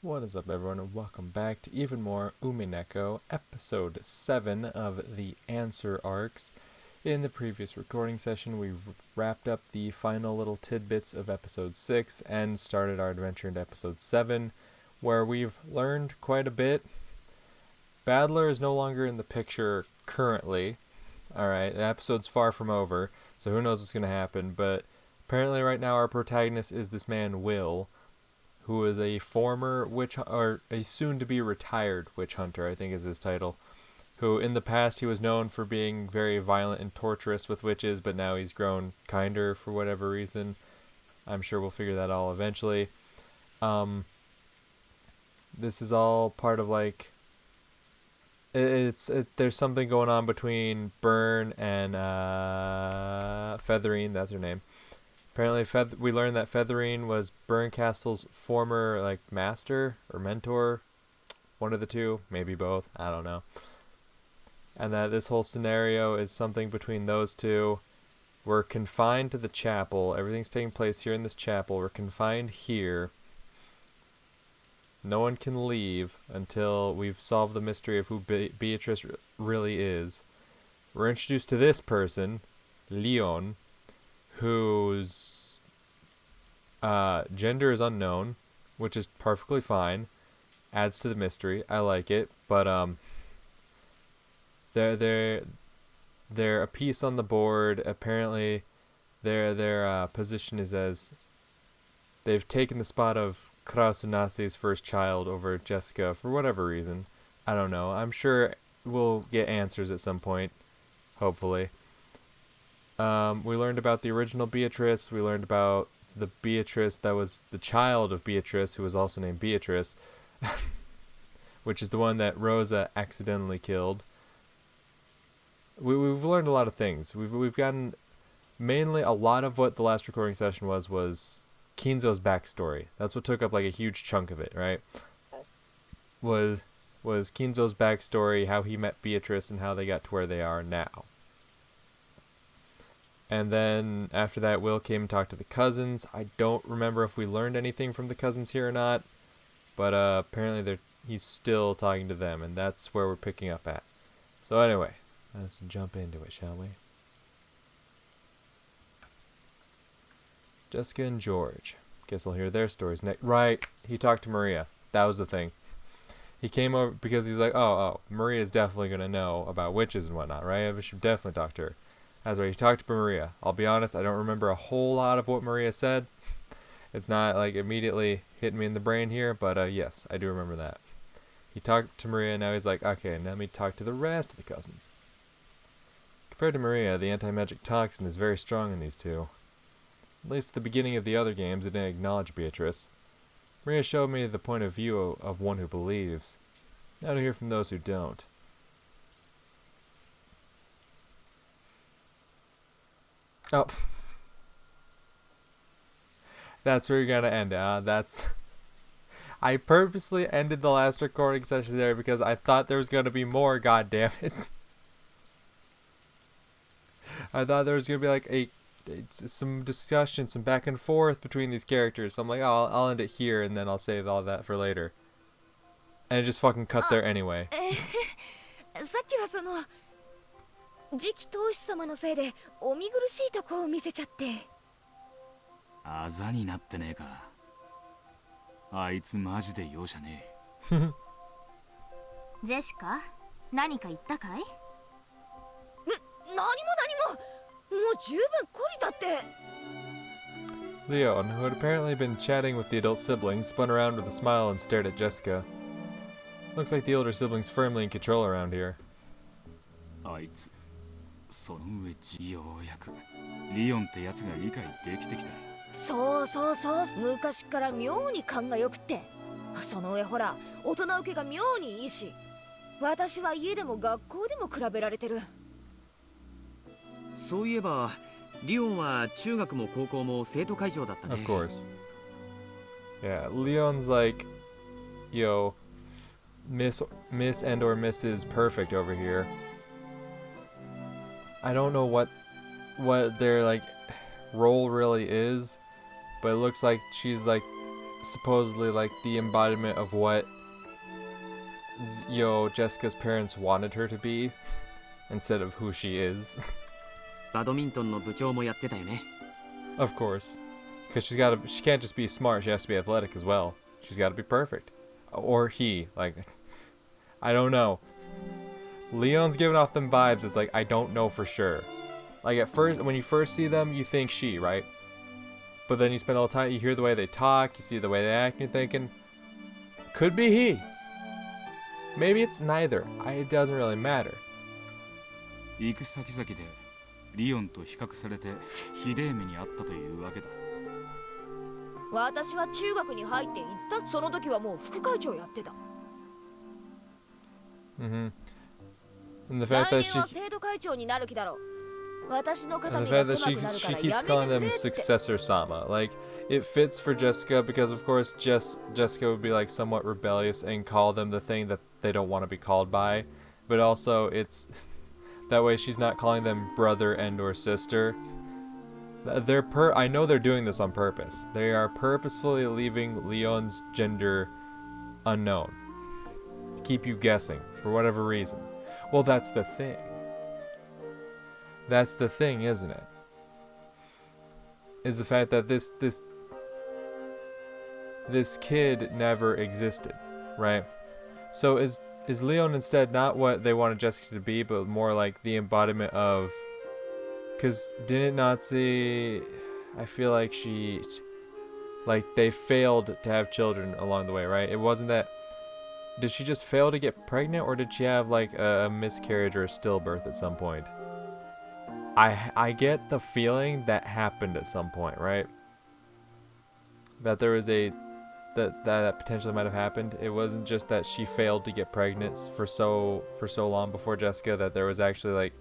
What is up, everyone, and welcome back to even more Umineko, episode 7 of the Answer Arcs. In the previous recording session, we wrapped up the final little tidbits of episode 6 and started our adventure into episode 7, where we've learned quite a bit. Battler is no longer in the picture currently. Alright, the episode's far from over, so who knows what's going to happen, but apparently right now our protagonist is this man, Will, who is a former or a soon-to-be retired witch hunter, I think is his title, who in the past he was known for being very violent and torturous with witches, but now he's grown kinder for whatever reason. I'm sure we'll figure that all eventually. This is all part of, like, there's something going on between Byrne and Featherine, that's her name. Apparently, we learned that Featherine was Burncastle's former, master or mentor. One of the two, maybe both, I don't know. And that this whole scenario is something between those two. We're confined to the chapel. Everything's taking place here in this chapel. We're confined here. No one can leave until we've solved the mystery of who Beatrice really is. We're introduced to this person, Leon, whose gender is unknown, which is perfectly fine. Adds to the mystery. I like it, but they're a piece on the board. Apparently, their position is as they've taken the spot of Krausenazi's first child over Jessica for whatever reason. I don't know. I'm sure we'll get answers at some point, hopefully. We learned about the original Beatrice. We learned about the Beatrice that was the child of Beatrice, who was also named Beatrice, which is the one that Rosa accidentally killed. We've learned a lot of things. We've gotten mainly a lot of what the last recording session was Kinzo's backstory. That's what took up like a huge chunk of it, right? Was Kinzo's backstory, how he met Beatrice, and how they got to where they are now. And then after that, Will came and talked to the cousins. I don't remember if we learned anything from the cousins here or not, but apparently he's still talking to them, and that's where we're picking up at. So anyway, let's jump into it, shall we? Jessica and George. Guess I'll hear their stories next. Right, he talked to Maria. That was the thing. He came over because he's like, oh, Maria's definitely going to know about witches and whatnot, right? I should definitely talk to her. That's right, he talked to Maria. I'll be honest, I don't remember a whole lot of what Maria said. It's not, immediately hitting me in the brain here, but yes, I do remember that. He talked to Maria, and now he's like, okay, now let me talk to the rest of the cousins. Compared to Maria, the anti-magic toxin is very strong in these two. At least at the beginning of the other games, it didn't acknowledge Beatrice. Maria showed me the point of view of one who believes. Now to hear from those who don't. Oh. That's where you're gonna end it, That's... I purposely ended the last recording session there because I thought there was gonna be more, goddammit. I thought there was gonna be some discussion, some back and forth between these characters. So I'm like, oh, I'll end it here and then I'll save all that for later. And it just fucking cut there anyway. さっきはその次期当主様のせいでお見苦しいとこを見せちゃって。あざになってねえか。あいつマジで容赦ねえ。ジェシカ、何か言ったかい？何ももう十分懲りたって。Leon, who had apparently been chatting with the adult siblings, spun around with a smile and stared at Jessica. Looks like the older siblings firmly in control around here. あいつ、その上ようやくリオンってやつが理解できてきた。そう昔から妙に勘が良くって、その上ほら大人受けが妙にいいし、私は家でも学校でも比べられてる。そういえばリオンは中学も高校も生徒会長だったね。 Of course. Yeah, Leon's like, yo, Miss and or Mrs. Perfect over here. I don't know what their role really is, but it looks like she's supposedly like the embodiment of what Jessica's parents wanted her to be instead of who she is. バドミントンの部長もやってたよね。 Of course. Because she can't just be smart, she has to be athletic as well. She's got to be perfect. Or he, like, I don't know. Leon's giving off them vibes, it's like, I don't know for sure. Like at first, when you first see them, you think she, right? But then you spend all the time, you hear the way they talk, you see the way they act, and you're thinking, could be he. Maybe it's neither. It doesn't really matter. 行く先々でリオンと比較されてひでえ目にあったというわけだ。私は中学に入って行ったその時はもう副会長やってた。And the fact that 来年は生徒会長になる気だろう。私の肩 And 身 the が fact that 狭くなる she から keeps や calling めて them くれって。 successor Sama. Like, it fits for Jessica because, of course, Jessica would be like somewhat rebellious and call them the thing that they don't want to be called by. But also, it's that way she's not calling them brother and or sister. I know they're doing this on purpose. They are purposefully leaving Leon's gender unknown to keep you guessing for whatever reason. Well, that's the thing. That's the thing, isn't it? Is the fact that this kid never existed, right? So is Leon instead not what they wanted Jessica to be, but more like the embodiment of? Because didn't Nazi? I feel like they failed to have children along the way, right? It wasn't that. Did she just fail to get pregnant, or did she have like a miscarriage or a stillbirth at some point? I get the feeling that happened at some point, right? That there was that potentially might have happened. It wasn't just that she failed to get pregnant for so long before Jessica, that there was actually like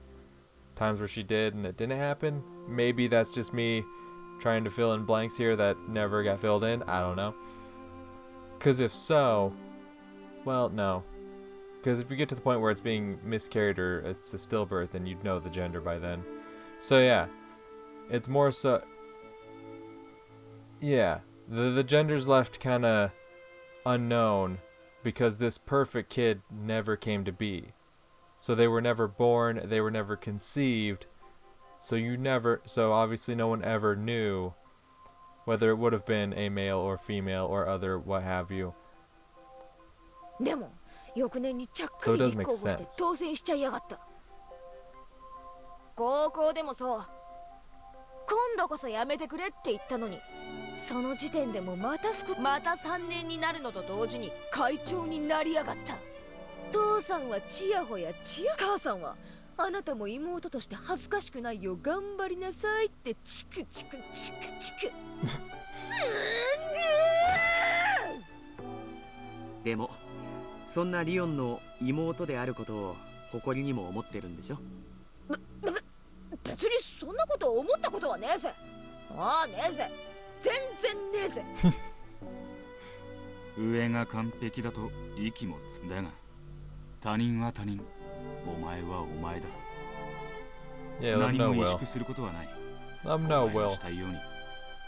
times where she did and it didn't happen. Maybe that's just me trying to fill in blanks here that never got filled in. I don't know. Because if so, well, no. Because if you get to the point where it's being miscarried or it's a stillbirth, then you'd know the gender by then. So yeah, it's more so. Yeah, the gender's left kind of unknown because this perfect kid never came to be. So they were never born, they were never conceived. So obviously no one ever knew whether it would have been a male or female or other what have you. でも翌年にちゃっか So り it does 立 make 候補して sense. 当選しちゃいやがった。高校でもそう。今度こそやめてくれって言ったのに、その時点でもまた3年になるのと同時に会長になりやがった。父さんはちやほやちや、母さんはあなたも妹として恥ずかしくないよ頑張りなさいってチクチクチクチク。でもそんなリオンの妹であることを誇りにも思ってるんでしょ。別にそんなこと思ったことはねえぜ。ああねえぜ。全然ねえぜ。上が完璧だと息もつだが、他人は他人、お前はお前だ。Yeah, let 何 them know も萎 Will. 縮することはない。 Let them know お前の Will. したいように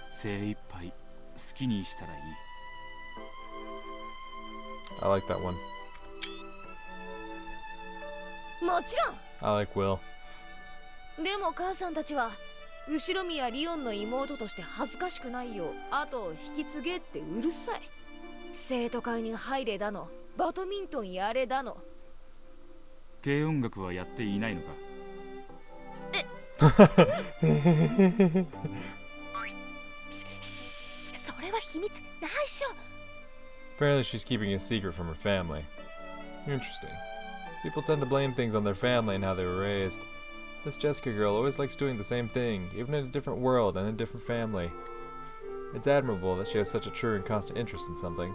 精一杯好きにしたらいい。I like that one. もちろん。 I like Will. でも母さんたちは後ろ宮リオンの妹として恥ずかしくないよ後を引き継げってうるさい。生徒会に入れだのバドミントンやれだの。軽音楽はやっていないのか。それは秘密ないっしょ。 Apparently she's keeping a secret from her family. Interesting. People tend to blame things on their family and how they were raised. This Jessica girl always likes doing the same thing, even in a different world and a different family. It's admirable that she has such a true and constant interest in something.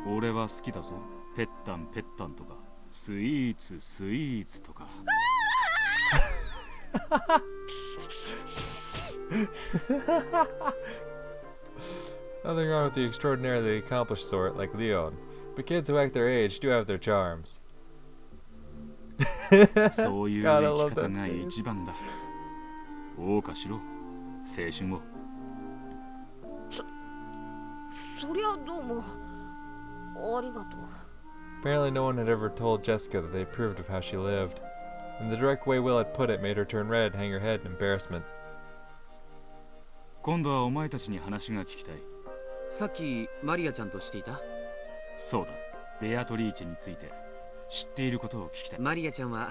俺は好きだぞ。ペッタンペッタンとか、スイーツスイーツとか。Nothing wrong with the extraordinarily accomplished sort like Leon, but kids who act their age do have their charms. そういう God, I 生 love き方 that が face. 一番だ。謳歌しろ、青春を。そりゃどうもありがとう。 Apparently no one had ever told Jessica that they approved of how she lived, and the direct way Will had put it made her turn red, hang her head in embarrassment. 今度はお前たちに話が聞きたい。さっきマリアちゃんとしていた？そうだ、ベアトリーチェについて知っていることを聞きたい。マリアちゃんは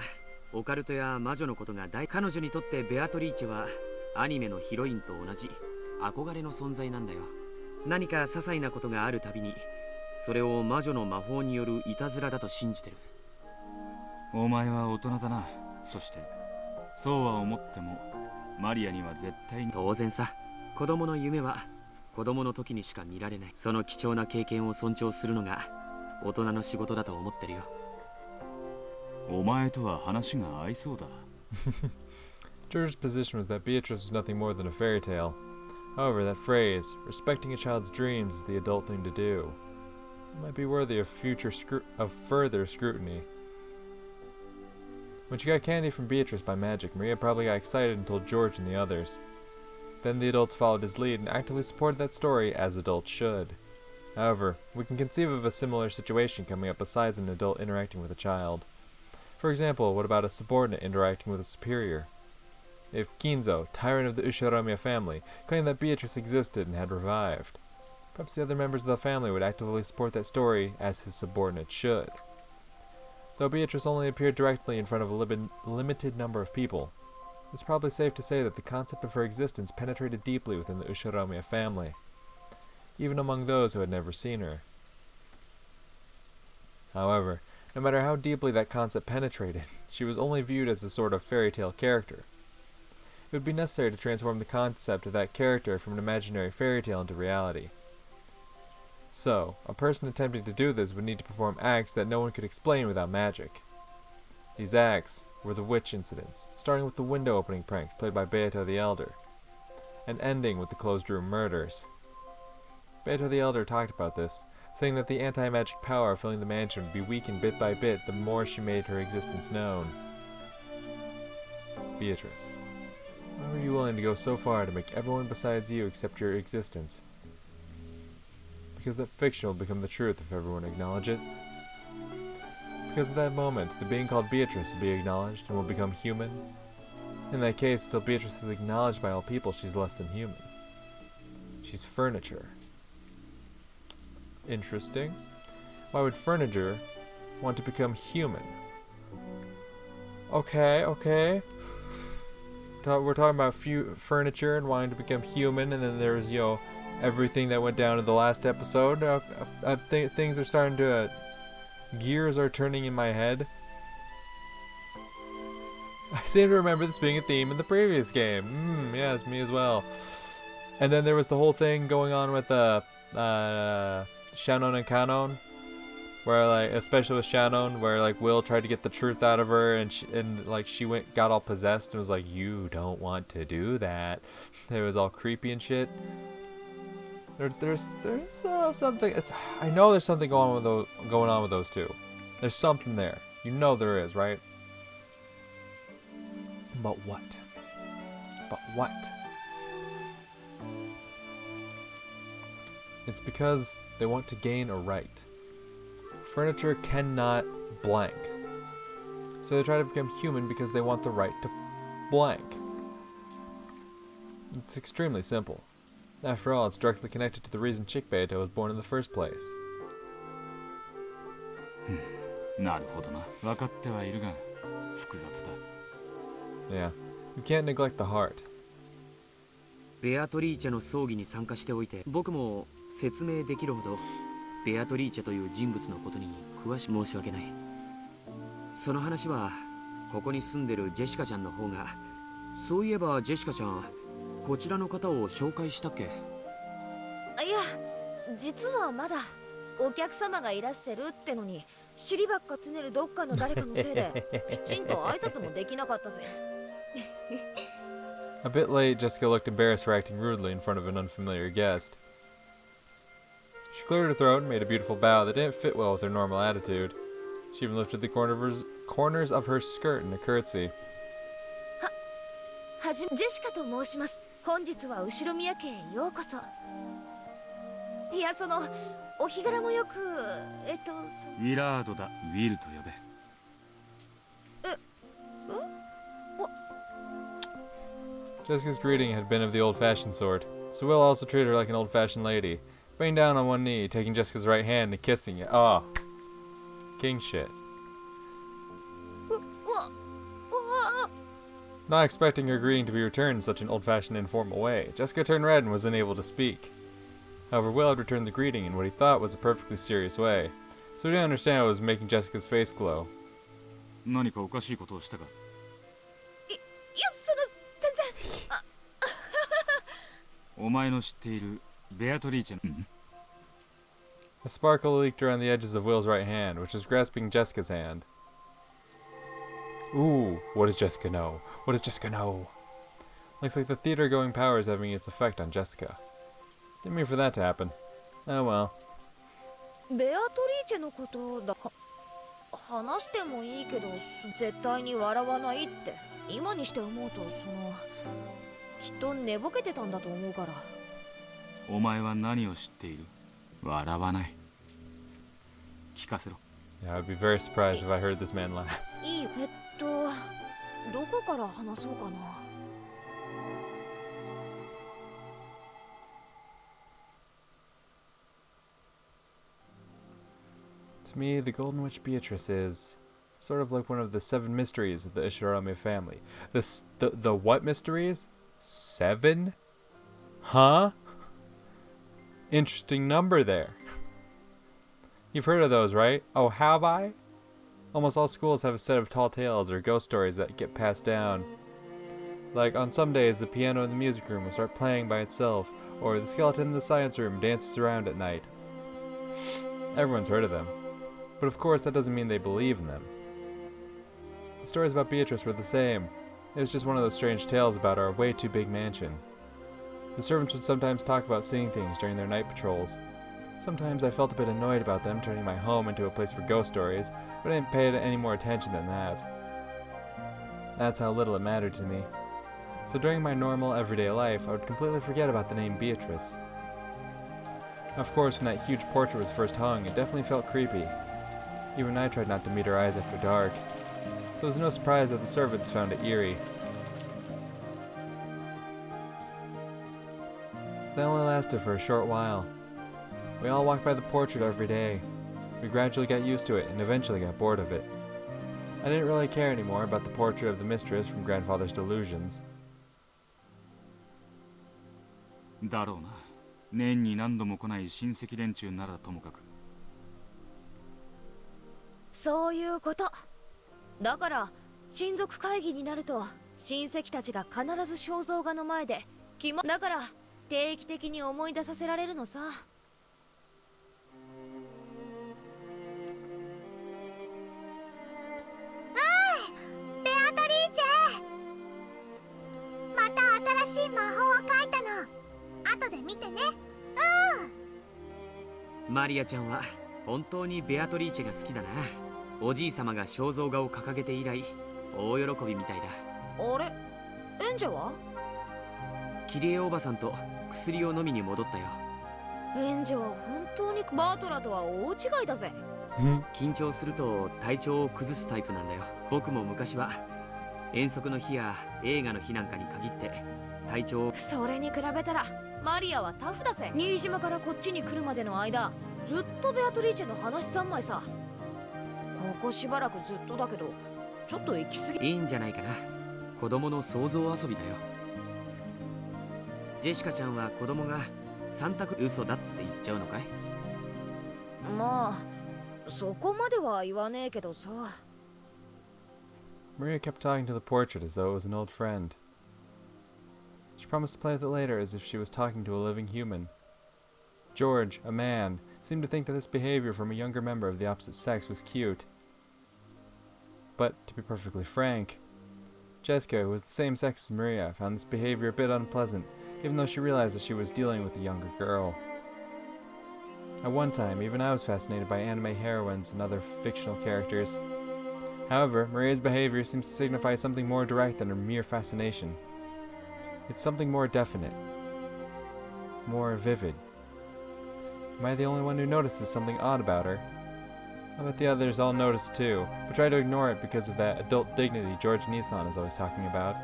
オカルトや魔女のことが彼女にとってベアトリーチェはアニメのヒロインと同じ憧れの存在なんだよ。何か些細なことがあるたびにそれを魔女の魔法によるいたずらだと信じてる。お前は大人だな。そしてそうは思ってもマリアには絶対に。当然さ。子供の夢は子供の時にしか見られない。その貴重な経験を尊重するのが大人の仕事だと思ってるよ。お前とは話が合いそうだ。George's position was that Beatrice was nothing more than a fairy tale. However, that phrase, respecting a child's dreams, is the adult thing to do. It might be worthy of further scrutiny. When she got candy from Beatrice by magic, Maria probably got excited and told George and the others. Then the adults followed his lead and actively supported that story as adults should. However, we can conceive of a similar situation coming up besides an adult interacting with a child. For example, what about a subordinate interacting with a superior? If Kinzo, tyrant of the Ushiromiya family, claimed that Beatrice existed and had revived, perhaps the other members of the family would actively support that story as his subordinates should. Though Beatrice only appeared directly in front of a limited number of people, it's probably safe to say that the concept of her existence penetrated deeply within the Ushiromiya family, even among those who had never seen her. However, no matter how deeply that concept penetrated, she was only viewed as a sort of fairy tale character. It would be necessary to transform the concept of that character from an imaginary fairy tale into reality. So, a person attempting to do this would need to perform acts that no one could explain without magic. These acts were the witch incidents, starting with the window opening pranks played by Beato the Elder, and ending with the closed room murders. Beato the Elder talked about this, saying that the anti-magic power filling the mansion would be weakened bit by bit the more she made her existence known. Beatrice, why were you willing to go so far to make everyone besides you accept your existence? Because that fiction will become the truth if everyone acknowledge it. Because at that moment, the being called Beatrice will be acknowledged and will become human. In that case, till Beatrice is acknowledged by all people, she's less than human. She's furniture. Interesting. Why would furniture want to become human? Okay. We're talking about furniture and wanting to become human, and then there's, everything that went down in the last episode. I think things are starting to... gears are turning in my head. I seem to remember this being a theme in the previous game. Yes, me as well. And then there was the whole thing going on with Shannon and Kanon, where especially with Shannon, where Will tried to get the truth out of her, and she got all possessed and was like, "You don't want to do that." It was all creepy and shit. There's something. I know there's something going on with those two. There's something there. You know there is, right? But what? It's because they want to gain a right. Furniture cannot blank. So they try to become human because they want the right to blank. It's extremely simple. After all, it's directly connected to the reason Chick Beato was born in the first place. なるほどな。分かってはいるが、複雑だ。Yeah, you can't neglect the heart. ベアトリーチェの葬儀に参加しておいて、僕も説明できるほどベアトリーチェという人物のことに詳しく申し訳ない。その話はここに住んでるジェシカちゃんの方が。そういえばジェシカちゃん、こちらの方を紹介したっけ？いや、実はまだお客様がいらっしゃるってのに、尻ばっかつねるどっかの誰かのせいできちんと挨拶もできなかったぜ。A bit late, Jessica looked embarrassed for acting rudely in front of an unfamiliar guest. She cleared her throat and made a beautiful bow that didn't fit well with her normal attitude. She even lifted the corners of her skirt in a curtsy. ジェシカと申します。本日は後宮家へようこそ。いや、そのお日柄もよく、ウィラードだ。ウィルと呼べ。Jessica's greeting had been of the old-fashioned sort, so Will also treated her like an old-fashioned lady, bending down on one knee, taking Jessica's right hand and kissing it. Oh, king shit. Not expecting her greeting to be returned in such an old-fashioned informal way, Jessica turned red and was unable to speak. However, Will had returned the greeting in what he thought was a perfectly serious way, so he didn't understand what was making Jessica's face glow. 何かおかしいことをしたか？いや、その全然。お前の知っているベアトリーチェの。A sparkle leaked around the edges of Will's right hand, which was grasping Jessica's hand. Ooh, what does Jessica know? What does Jessica know? Looks like the theater-going power is having its effect on Jessica. Didn't mean for that to happen. Oh well. ベアトリーチェのことだ。話してもいいけど、絶対に笑わないって今にして思うと、きっと寝ぼけてたんだと思うから。お前は何を知っている？笑わない。聞かせろ。Yeah, I would be very surprised if I heard this man laugh. いい、どこから話そうかな。To me, the Golden Witch Beatrice is sort of like one of the 7 mysteries of the Ishirame family. The what mysteries? 7? Huh? Interesting number there. You've heard of those, right? Oh, have I? Almost all schools have a set of tall tales or ghost stories that get passed down. Like, on some days, the piano in the music room will start playing by itself, or the skeleton in the science room dances around at night. Everyone's heard of them. But of course, that doesn't mean they believe in them. The stories about Beatrice were the same. It was just one of those strange tales about our way too big mansion. The servants would sometimes talk about seeing things during their night patrols. Sometimes I felt a bit annoyed about them turning my home into a place for ghost stories, but I didn't pay it any more attention than that. That's how little it mattered to me. So during my normal, everyday life, I would completely forget about the name Beatrice. Of course, when that huge portrait was first hung, it definitely felt creepy. Even I tried not to meet her eyes after dark, so it was no surprise that the servants found it eerie. That only lasted for a short while. We all walked by the portrait every day. We gradually got used to it and eventually got bored of it. I didn't really care anymore about the portrait of the mistress from Grandfather's Delusions. だろうな。年に何度も来ない親戚連中ならともかく。そういうこと。だから親族会議になると親戚たちが必ず肖像画の前でだから定期的に思い出させられるのさ。ベアトリーチェ、また新しい魔法を書いたの。後で見てね。マリアちゃんは本当にベアトリーチェが好きだな。おじい様が肖像画を掲げて以来大喜びみたいだ。あれ、エンジェは？キリエおばさんと薬を飲みに戻ったよ。エンジェは本当にバートラとは大違いだぜ。緊張すると体調を崩すタイプなんだよ。僕も昔は遠足の日や映画の日なんかに限って体調を。それに比べたらマリアはタフだぜ。新島からこっちに来るまでの間ずっとベアトリーチェの話三昧さ。ここしばらくずっとだけどちょっと行き過ぎ。いいんじゃないかな。子供の想像遊びだよ。ジェシカちゃんは子供がサンタク嘘だって言っちゃうのかい？まあそこまでは言わねえけどさ。Maria kept talking to the portrait as though it was an old friend. She promised to play with it later as if she was talking to a living human. George, a man, seemed to think that this behavior from a younger member of the opposite sex was cute. But, to be perfectly frank, Jessica, who was the same sex as Maria, found this behavior a bit unpleasant, even though she realized that she was dealing with a younger girl. At one time, even I was fascinated by anime heroines and other fictional characters. However, Maria's behavior seems to signify something more direct than her mere fascination. It's something more definite, more vivid. Am I the only one who notices something odd about her? I bet the others all notice too, but try to ignore it because of that adult dignity George Nissan is always talking about.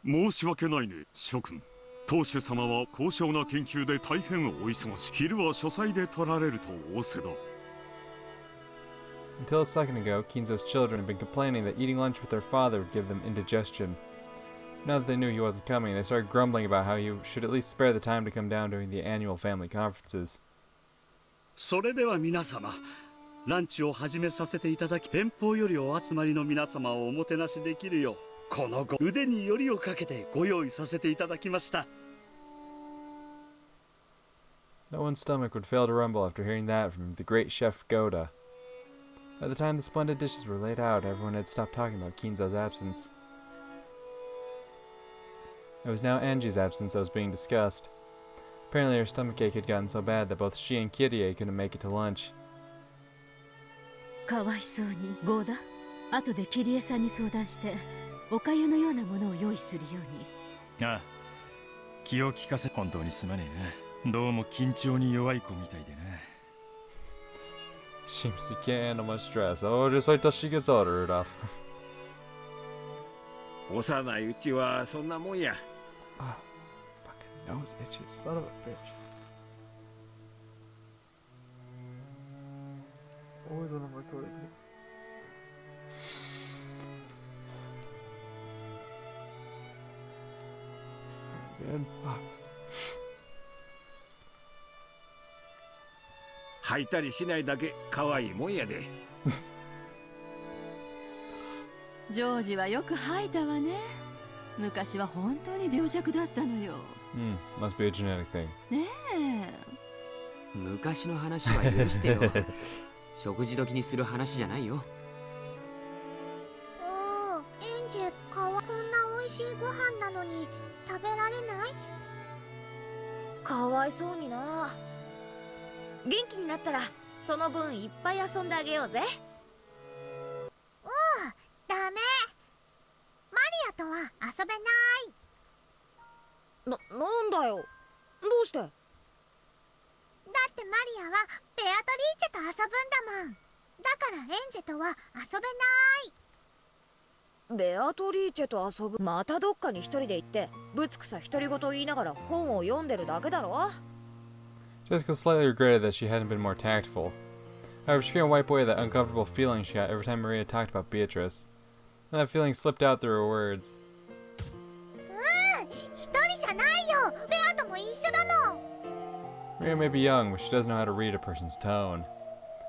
申し訳ないね、諸君。当主様は高尚な研究で大変お忙しい。昼は書斎で取られると仰せだ。Until a second ago, Kinzo's children had been complaining that eating lunch with their father would give them indigestion. Now that they knew he wasn't coming, they started grumbling about how he should at least spare the time to come down during the annual family conferences. それでは皆様、ランチを始めさせていただき、遠方よりお集まりの皆様をおもてなしできるよう、この腕によりをかけてご用意させていただきました。No one's stomach would fail to rumble after hearing that from the great chef Goda. By the time the splendid dishes were laid out, everyone had stopped talking about Kinzo's absence. It was now Angie's absence that was being discussed. Apparently her stomachache had gotten so bad that both she and Kirie couldn't make it to lunch. かわいそうに、ゴーダ。後でキリエさんに相談して、おかゆのようなものを用意するように。ああ、気を利かせ本当にすまねえな。どうも緊張に弱い子みたいでな。Seems you can't handle much stress. Oh, just wait till she gets older, Rudolph. 幼いうちはそんなもんや。Ah, fucking nose itches, son of a bitch. Always when I'm recording it. Good. Ah. 吐いたりしないだけ可愛いもんやで。ジョージはよく吐いたわね。昔は本当に病弱だったのよ。Must be a genetic thing. ねえ。昔の話は許してよ。食事時にする話じゃないよ。エンジェこんな美味しいご飯なのに食べられない？かわいそうにな。元気になったらその分いっぱい遊んであげようぜ。ダメ。マリアとは遊べない。なんだよ。どうして？だってマリアはベアトリーチェと遊ぶんだもん。だからエンジェとは遊べない。ベアトリーチェと遊ぶ。またどっかに一人で行ってぶつくさ独り言言いながら本を読んでるだけだろ。Jessica slightly regretted that she hadn't been more tactful. However, she couldn't wipe away that uncomfortable feeling she got every time Maria talked about Beatrice. And that feeling slipped out through her words. 一人じゃないよ。ベアとも一緒だもん。Maria may be young, but she does know how to read a person's tone.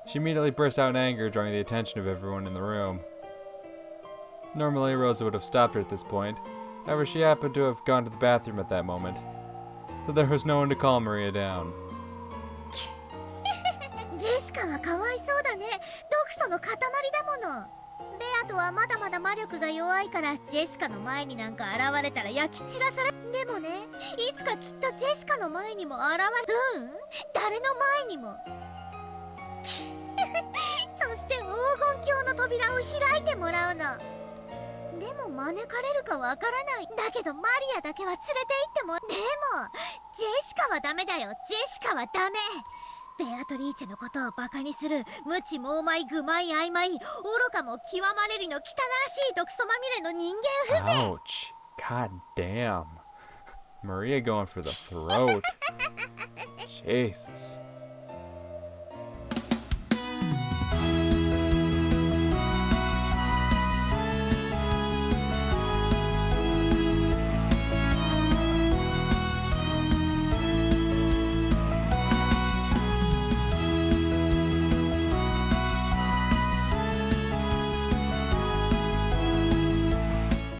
She immediately burst out in anger, drawing the attention of everyone in the room. Normally, Rosa would have stopped her at this point. However, she happened to have gone to the bathroom at that moment. So there was no one to calm Maria down. ジェシカはかわいそうだね。毒素の塊だもの。ベアとはまだまだ魔力が弱いからジェシカの前になんか現れたら焼き散らされ。でもね、いつかきっとジェシカの前にも現れ。誰の前にも。そして黄金鏡の扉を開いてもらうの。でも招かれるかわからない。だけどマリアだけは連れて行っても。でもジェシカはダメだよ。ジェシカはダメ。ベアトリーチェのことをバカにする無知猛昧愚昧曖昧愚かも極まれりの汚らしい毒素まみれの人間風情。 Ouch. God damn. Maria going for the throat. Jesus.